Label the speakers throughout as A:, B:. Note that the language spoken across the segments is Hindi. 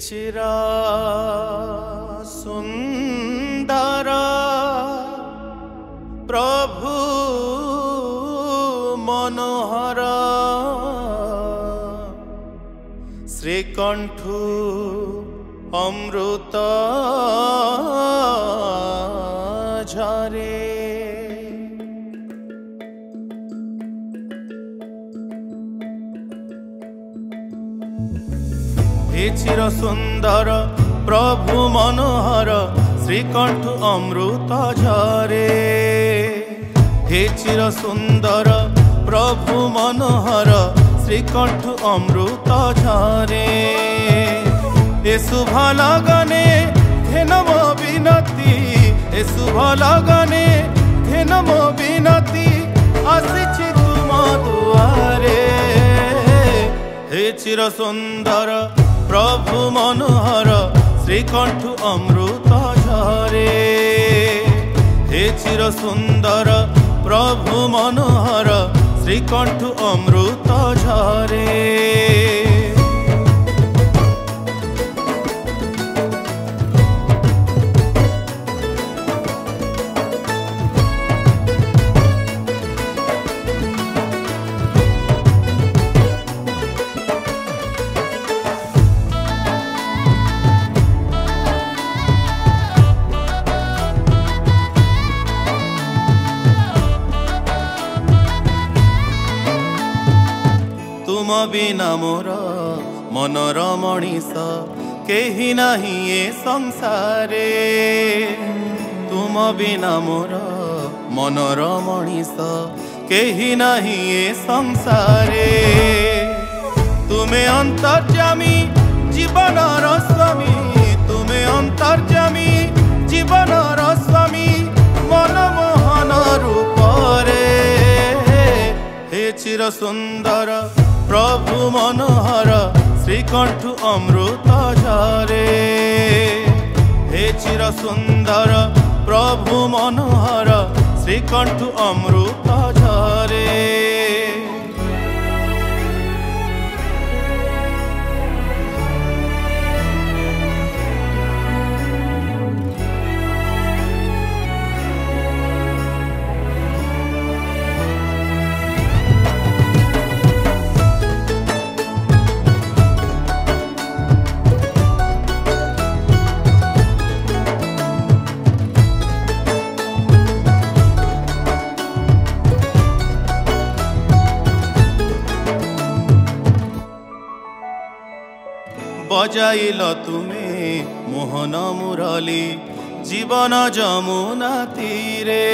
A: चिरा सुंदर प्रभु मनोहर श्रीकंठु अमृत झरे हे चिर सुंदर प्रभु मनोहर श्रीकंठ अमृत झरे हे चिर सुंदर प्रभु मनोहर श्रीकंठ अमृत झरे ए शुभ लगने घेनम विनती ए शुभ लगने घेनम विनती आसिछि तुम दुआरे हे चिर सुंदर प्रभु मनोहर श्रीकंठ अमृत झरे हे चिर सुंदर प्रभु मनोहर श्रीकंठ अमृत झरे तुम बिना मोर मनर मनीष केही नाही ए संसारे तुम बिना मोर मनर मनीष केही नाही ए संसारे तुमे अंतर्यामी जीवनर स्वामी तुमे अंतर्यामी जीवनर स्वामी मनमोहन रूपरे हे चिर सुंदर प्रभु मनोहर श्रीकंठ अमृत झरे हे चिर सुंदर प्रभु मनोहर श्रीकंठ अमृत झरे बजाइल तुमे मोहन मुरली जीवन जमुना तीरे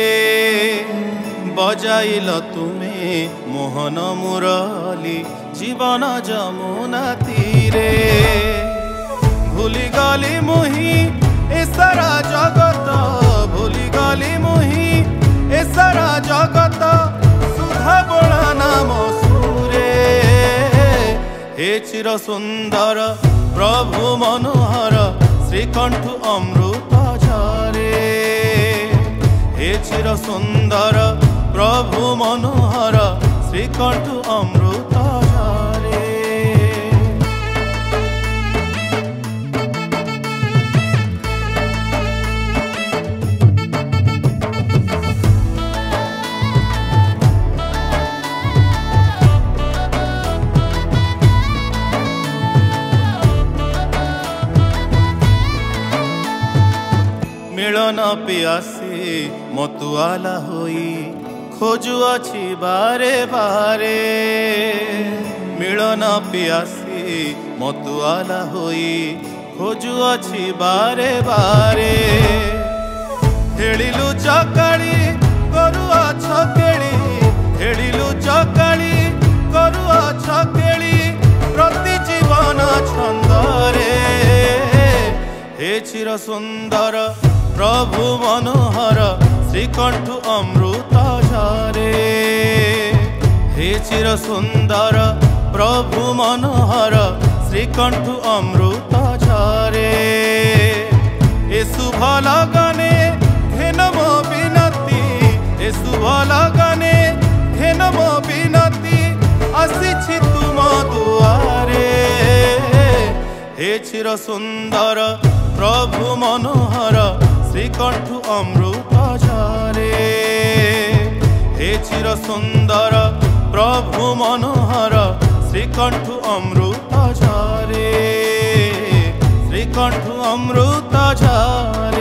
A: बजाइल तुमे मोहन मुरली जीवन जमुना तीरे भूली गली मुही ए सारा जगत भूली गली मुही ए सारा जगत सुधा बोला नाम सुरे हे चिर सुंदर प्रभु मनोहर श्रीकंठ अमृत झरे हे चिर सुंदर प्रभु मनोहर श्रीकंठ अमृत झरे मिलन पियासी मतुआला होई खोजुअछि बारे बारे मिलन पियासी मतुआला होई खोजुअछि बारे बारे हेलिलु चकाली करुआ छकेली हेलिलु चकाली करुआ छकेली प्रति जीवन छंदरे हे चिर सुंदर प्रभु मनोहर श्रीकंठ अमृत झरे हे चिर सुंदर प्रभु मनोहर श्रीकंठ अमृत झरे ए शुभ लगने घेनम विनती ए शुभ लगने घेनम विनती आसिछि तुम दुआरे हे चिर सुंदर प्रभु मनोहर श्रीकंठु अमृत झरे हे चिर सुंदर प्रभु मनोहर श्रीकंठु अमृत झरे श्रीकंठु अमृत झरे।